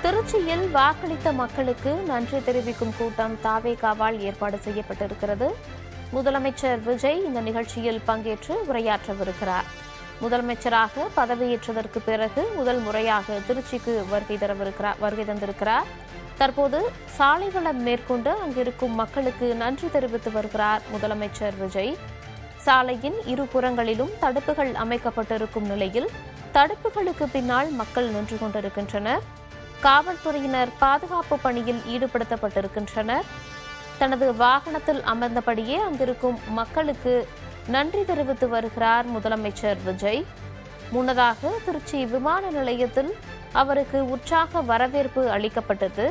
திருச்சியில் வாக்களித்த மக்களுக்கு நன்றி தெரிவிக்கும் கூட்டம் தாவேகாவால் ஏற்பாடு செய்யப்பட்டிருக்கிறது. முதலமைச்சர் விஜய் இந்த நிகழ்ச்சியில் பங்கேற்று உரையாற்றவிருக்கிறார். முதலமைச்சராக பதவியேற்றதற்கு பிறகு முதல் முறையாக திருச்சிக்கு வருகை தந்திருக்கிறார். தற்போது சாலை வளம் மேற்கொண்டு அங்கிருக்கும் மக்களுக்கு நன்றி தெரிவித்து வருகிறார் முதலமைச்சர் விஜய். சாலையின் இருபுறங்களிலும் தடுப்புகள் அமைக்கப்பட்டிருக்கும் நிலையில் தடுப்புகளுக்கு பின்னால் மக்கள் நின்று கொண்டிருக்கின்றனர். காவல்துறையினர் பாதுகாப்பு பணியில் ஈடுபடுத்தப்பட்டிருக்கின்றனர். தனது வாகனத்தில் அமர்ந்தபடியே அங்கிருக்கும் மக்களுக்கு நன்றி தெரிவித்து வருகிறார் முதலமைச்சர் விஜய். முன்னதாக திருச்சி விமான நிலையத்தில் அவருக்கு உற்சாக வரவேற்பு அளிக்கப்பட்டது.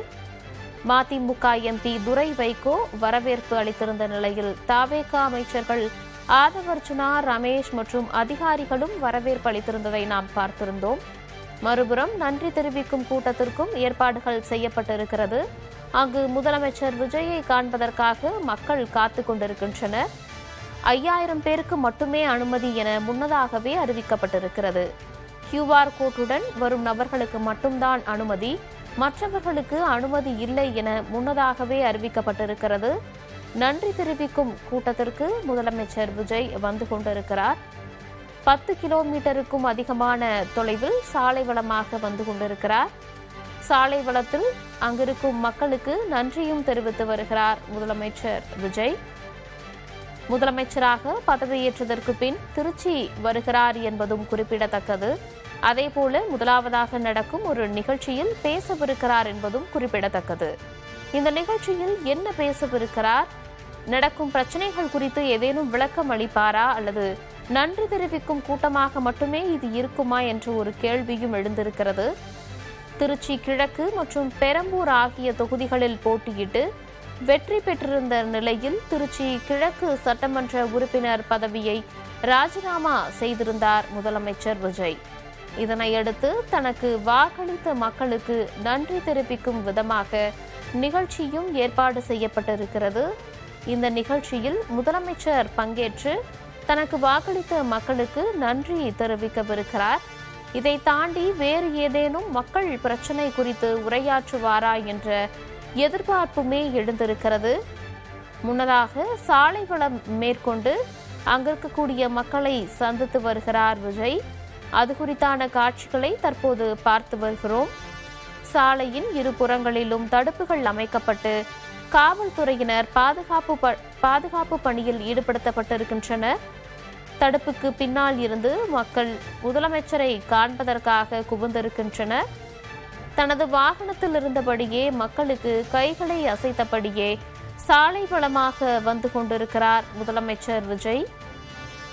மதிமுக எம்பி துரை வைகோ வரவேற்பு அளித்திருந்த நிலையில் தாவேகா அமைச்சர்கள் ஆதவர்ஜுனா, ரமேஷ் மற்றும் அதிகாரிகளும் வரவேற்பு அளித்திருந்ததை நாம் பார்த்திருந்தோம். மறுபுறம் நன்றி தெரிவிக்கும் கூட்டத்திற்கும் ஏற்பாடுகள் செய்யப்பட்டிருக்கிறது. அங்கு முதலமைச்சர் விஜயை காண்பதற்காக மக்கள் காத்துக் கொண்டிருக்கின்றனர். 5000 பேருக்கு மட்டுமே அனுமதி என முன்னதாகவே அறிவிக்கப்பட்டிருக்கிறது. QR கோட்டுடன் வரும் நபர்களுக்கு மட்டும்தான் அனுமதி, மற்றவர்களுக்கு அனுமதி இல்லை என முன்னதாகவே அறிவிக்கப்பட்டிருக்கிறது. நன்றி தெரிவிக்கும் கூட்டத்திற்கு முதலமைச்சர் விஜய் வந்து கொண்டிருக்கிறார். 10 கிலோமீட்டருக்கும் அதிகமான தொலைவில் சாலை வளமாக வந்து கொண்டிருக்கிறார். சாலை வளத்தில் அங்கிருக்கும் மக்களுக்கு நன்றியும் தெரிவித்து வருகிறார் முதலமைச்சர் விஜய். முதலமைச்சராக பதவியேற்றதற்கு பின் திருச்சி வருகிறார் என்பதும் குறிப்பிடத்தக்கது. அதேபோல முதலாவதாக நடக்கும் ஒரு நிகழ்ச்சியில் பேசவிருக்கிறார் என்பதும் குறிப்பிடத்தக்கது. இந்த நிகழ்ச்சியில் என்ன பேசவிருக்கிறார், நடக்கும் பிரச்சனைகள் குறித்து ஏதேனும் விளக்கம் அளிப்பாரா அல்லது நன்றி தெரிவிக்கும் கூட்டமாக மட்டுமே இது இருக்குமா என்ற ஒரு கேள்வியும் எழுந்திருக்கிறது. திருச்சி கிழக்கு மற்றும் பெரம்பூர் ஆகிய தொகுதிகளில் போட்டியிட்டு வெற்றி பெற்றிருந்த நிலையில் திருச்சி கிழக்கு சட்டமன்ற உறுப்பினர் பதவியை ராஜினாமா செய்திருந்தார் முதலமைச்சர் விஜய். இதனையடுத்து தனக்கு வாக்களித்த மக்களுக்கு நன்றி தெரிவிக்கும் விதமாக நிகழ்ச்சியும் ஏற்பாடு செய்யப்பட்டிருக்கிறது. இந்த நிகழ்ச்சியில் முதலமைச்சர் பங்கேற்று தனக்கு வாக்களித்த மக்களுக்கு நன்றி தெரிவிக்கவிருக்கிறார். இதை தாண்டி வேறு ஏதேனும் மக்கள் பிரச்சினை குறித்து உரையாற்றுவாரா என்ற எதிர்பார்ப்புமே எழுந்திருக்கிறது. முன்னதாக சாலை வளம் மேற்கொண்டு அங்கிருக்கக்கூடிய மக்களை சந்தித்து வருகிறார் விஜய். அது குறித்தான காட்சிகளை தற்போது பார்த்து வருகிறோம். சாலையின் இருபுறங்களிலும் தடுப்புகள் அமைக்கப்பட்டு காவல்துறையினர் பாதுகாப்பு பணியில் ஈடுபடுத்தப்பட்டிருக்கின்றனர். தடுப்புக்கு பின்னால் இருந்து மக்கள் முதலமைச்சரை காண்பதற்காக குவிந்திருக்கின்றனர். தனது வாகனத்தில் இருந்தபடியே மக்களுக்கு கைகளை அசைத்தபடியே சாலை வளமாக வந்து கொண்டிருக்கிறார் முதலமைச்சர் விஜய்.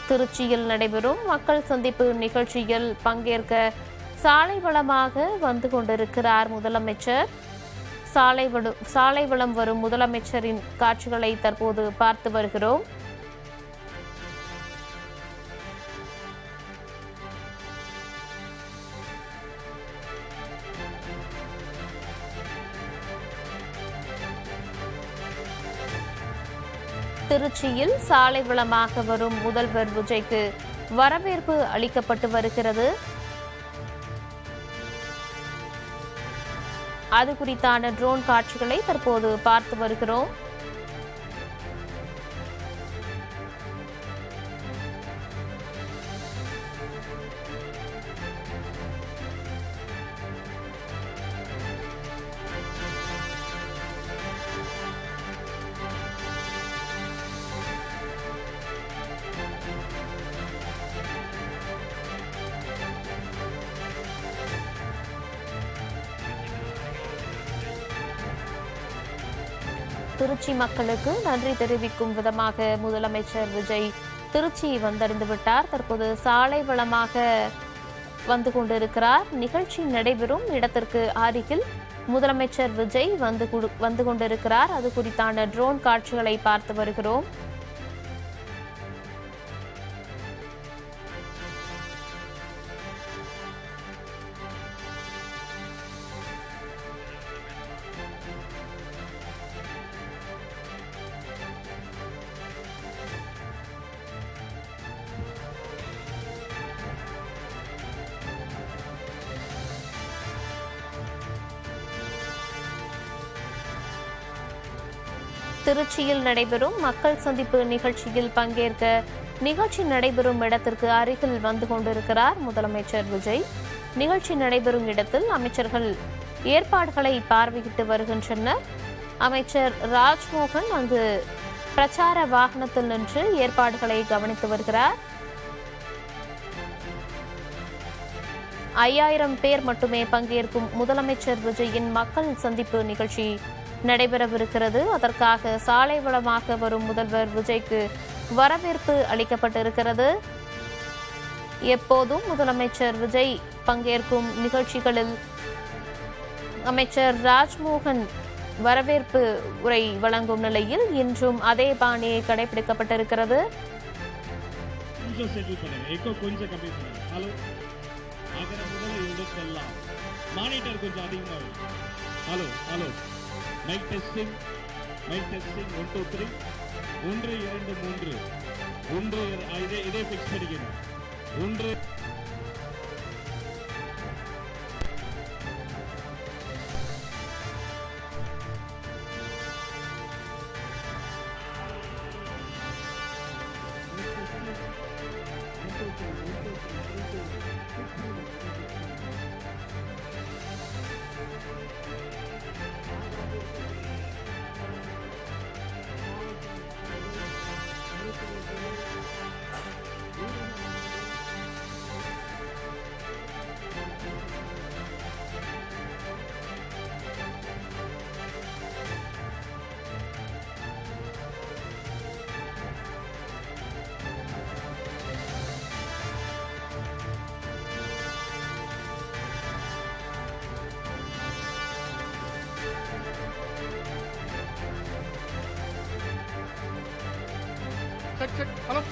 திருச்சியில் நடைபெறும் மக்கள் சந்திப்பு நிகழ்ச்சியில் பங்கேற்க சாலை வளமாக வந்து கொண்டிருக்கிறார் முதலமைச்சர். சாலை வளம் வரும் முதலமைச்சரின் காட்சிகளை தற்போது பார்த்து வருகிறோம். திருச்சியில் சாலை வளமாக வரும் முதல்வர் விஜய்க்கு வரவேற்பு அளிக்கப்பட்டு வருகிறது. அது குறித்தான ட்ரோன் காட்சிகளை தற்போது பார்த்து வருகிறோம். திருச்சி மக்களுக்கு நன்றி தெரிவிக்கும் விதமாக முதலமைச்சர் விஜய் திருச்சி வந்தடைந்து விட்டார். தற்போது சாலை வளமாக வந்து கொண்டிருக்கிறார். நிகழ்ச்சி நடைபெறும் இடத்திற்கு அருகில் முதலமைச்சர் விஜய் வந்து கொண்டிருக்கிறார். அது குறித்தான ட்ரோன் காட்சிகளை பார்த்து வருகிறோம். திருச்சியில் நடைபெறும் மக்கள் சந்திப்பு நிகழ்ச்சியில் பங்கேற்க நிகழ்ச்சி நடைபெறும் இடத்திற்கு அருகில் வந்து கொண்டிருக்கிறார் முதலமைச்சர் விஜய். நிகழ்ச்சி நடைபெறும் இடத்தில் அமைச்சர்கள் ஏற்பாடுகளை பார்வையிட்டு வருகின்றனர். அமைச்சர் ராஜ்மோகன் அங்கு பிரச்சார வாகனத்தில் நின்று ஏற்பாடுகளை கவனித்து வருகிறார். 5000 பேர் மட்டுமே பங்கேற்கும் முதலமைச்சர் விஜயின் மக்கள் சந்திப்பு நிகழ்ச்சி நடைபெறவிருக்கிறது. அதற்காக சாலை வளமாக வரும் முதல்வர் விஜய்க்கு வரவேற்பு அளிக்கப்பட்டிருக்கிறது. எப்போதும் முதலமைச்சர் விஜய் பங்கேற்கும் நிகழ்ச்சிகளில் அமைச்சர் ராஜ்மோகன் வரவேற்பு உரை வழங்கும் நிலையில் இன்றும் அதே பாணியை கடைபிடிக்கப்பட்டிருக்கிறது. மானிட்டர் கொஞ்சம் அதிகமாக. ஹலோ ஹலோ மைக் டெஸ்டிங் 1 2 3 1 2 3 1 இதே ஃபிக்ஸ் பண்ணிக்கணும். 1 check. Hello.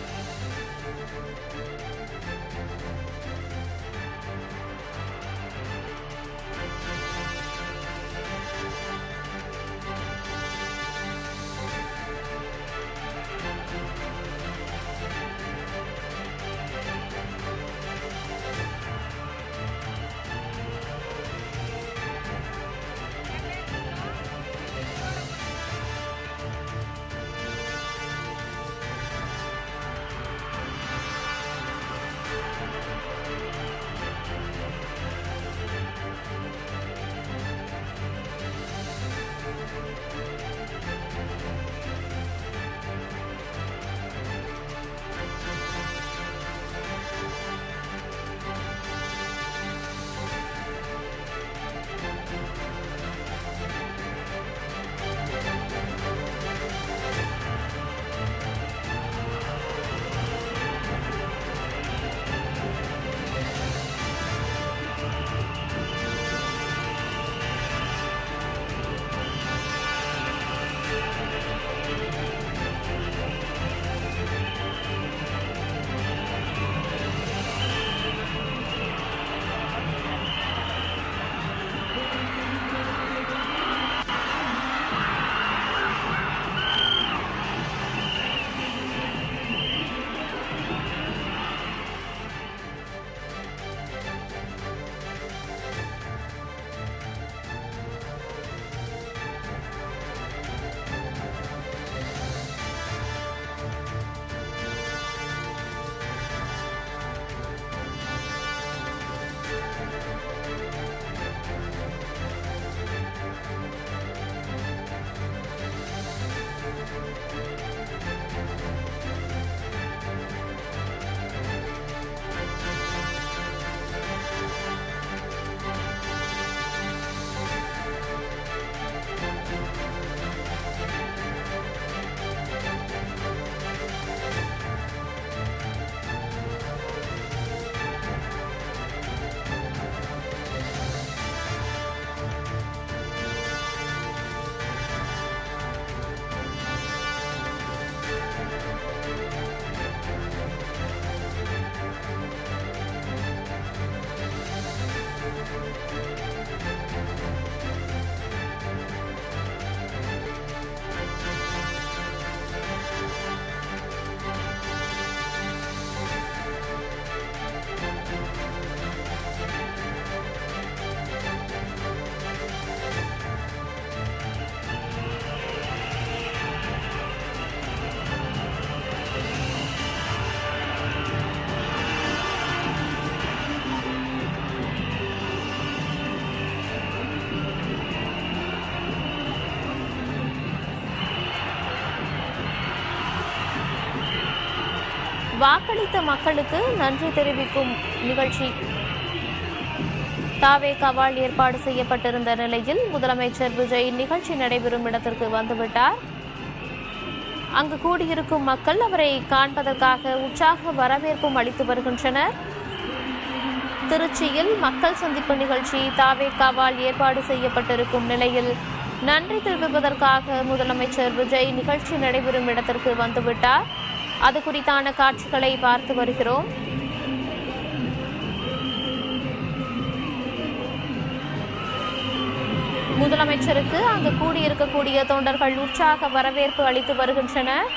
வாக்களித்த மக்களுக்கு நன்றி தெரிவிக்கும் நிகழ்ச்சி தாவேகாவால் ஏற்பாடு செய்யப்பட்டிருந்த நிலையில் முதலமைச்சர் விஜய் நிகழ்ச்சி நடைபெறும் இடத்திற்கு வந்துவிட்டார். அங்கு கூடியிருக்கும் மக்கள் அவரை காண்பதற்காக உற்சாக வரவேற்பும் அளித்து வருகின்றனர். திருச்சியில் மக்கள் சந்திப்பு நிகழ்ச்சி தாவேகாவால் ஏற்பாடு செய்யப்பட்டிருக்கும் நிலையில் நன்றி தெரிவிப்பதற்காக முதலமைச்சர் விஜய் நிகழ்ச்சி நடைபெறும் இடத்திற்கு வந்துவிட்டார். அது குறித்தான காட்சிகளை பார்த்து வருகிறோம். முதலமைச்சருக்கு அங்கு கூடியிருக்கக்கூடிய தொண்டர்கள் உற்சாக வரவேற்பு அளித்து வருகின்றனர்.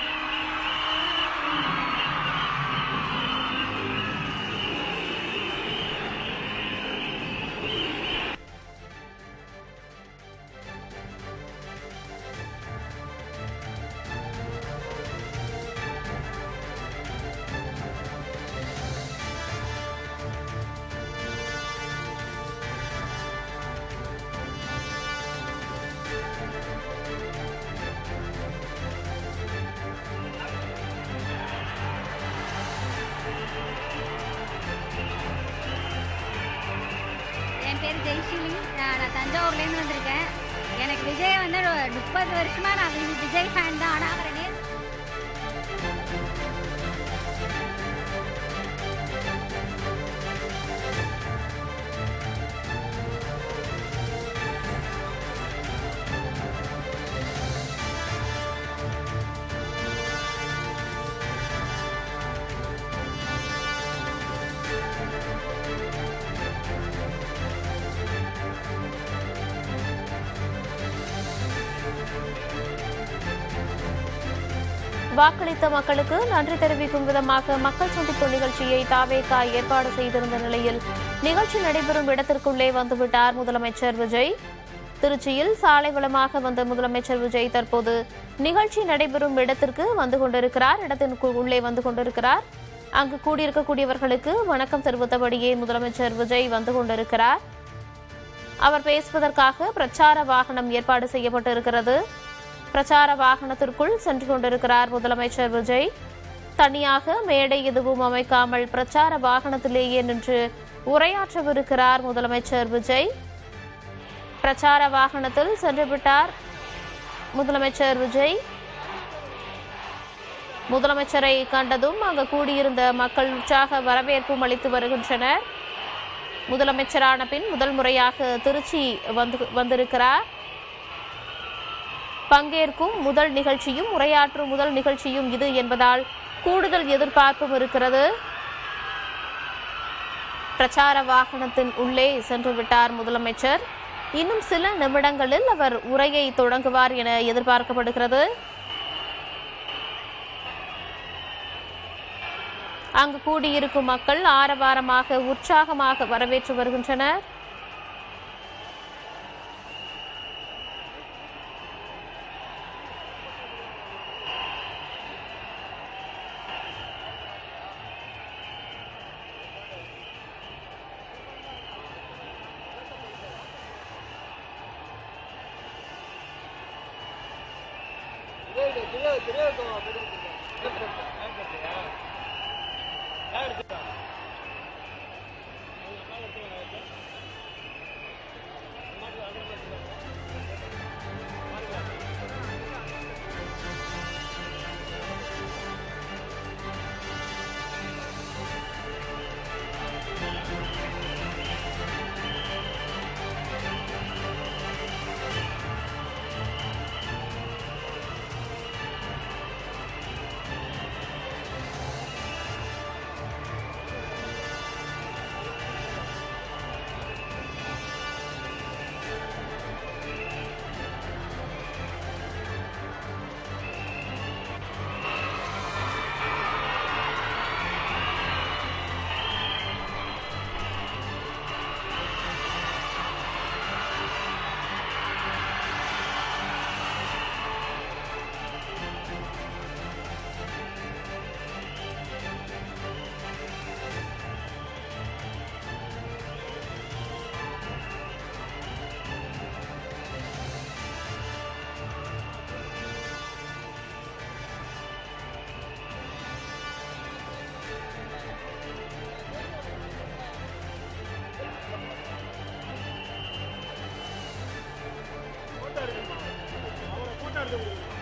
என் பேர் ஜெய்ஷிலி. நான் தஞ்சாவூர்லேருந்து வந்திருக்கேன். எனக்கு விஜய் வந்து 30 வருஷமாக நான் விஜய் ஃபேன் தான். ஆனால் அவரை வாக்களித்த மக்களுக்கு நன்றி தெரிவிக்கும் விதமாக மக்கள் சந்திப்பு நிகழ்ச்சியை தாவேகா ஏற்பாடு செய்திருந்த நிலையில் நிகழ்ச்சி நடைபெறும் இடத்திற்குள்ளே வந்துவிட்டார் முதலமைச்சர் விஜய். திருச்சியில் சாலை வளமாக வந்த முதலமைச்சர் விஜய் தற்போது நிகழ்ச்சி நடைபெறும் இடத்திற்கு வந்து கொண்டிருக்கிறார். இடத்திற்கு உள்ளே வந்து கொண்டிருக்கிறார். அங்கு கூடியிருக்கக்கூடியவர்களுக்கு வணக்கம் தெரிவித்தபடியே முதலமைச்சர் விஜய் வந்து கொண்டிருக்கிறார். அவர் பேசுவதற்காக பிரச்சார வாகனம் ஏற்பாடு செய்யப்பட்டிருக்கிறது. பிரச்சார வாகனத்திற்குள் சென்று கொண்டிருக்கிறார் முதலமைச்சர் விஜய். தனியாக மேடை எதுவும் அமைக்காமல் பிரச்சார வாகனத்திலேயே நின்று உரையாற்றவிருக்கிறார் முதலமைச்சர் விஜய். பிரச்சார வாகனத்தில் சென்றுவிட்டார் முதலமைச்சர் விஜய். முதலமைச்சரை கண்டதும் அங்கு கூடியிருந்த மக்கள் உற்சாக வரவேற்பும் அளித்து வருகின்றனர். முதலமைச்சரான பின் முதல் முறையாக திருச்சி வந்திருக்கிறார். பங்கேற்கும் முதல் நிகழ்ச்சியும் உரையாற்றும் முதல் நிகழ்ச்சியும் இது என்பதால் கூடுதல் எதிர்பார்ப்பும் இருக்கிறது. பிரச்சார வாகனத்தின் உள்ளே சென்று விட்டார் முதலமைச்சர். இன்னும் சில நிமிடங்களில் அவர் உரையை தொடங்குவார் என எதிர்பார்க்கப்படுகிறது. அங்கு கூடியிருக்கும் மக்கள் ஆரவாரமாக உற்சாகமாக வரவேற்று வருகின்றனர். சொல்லுங்க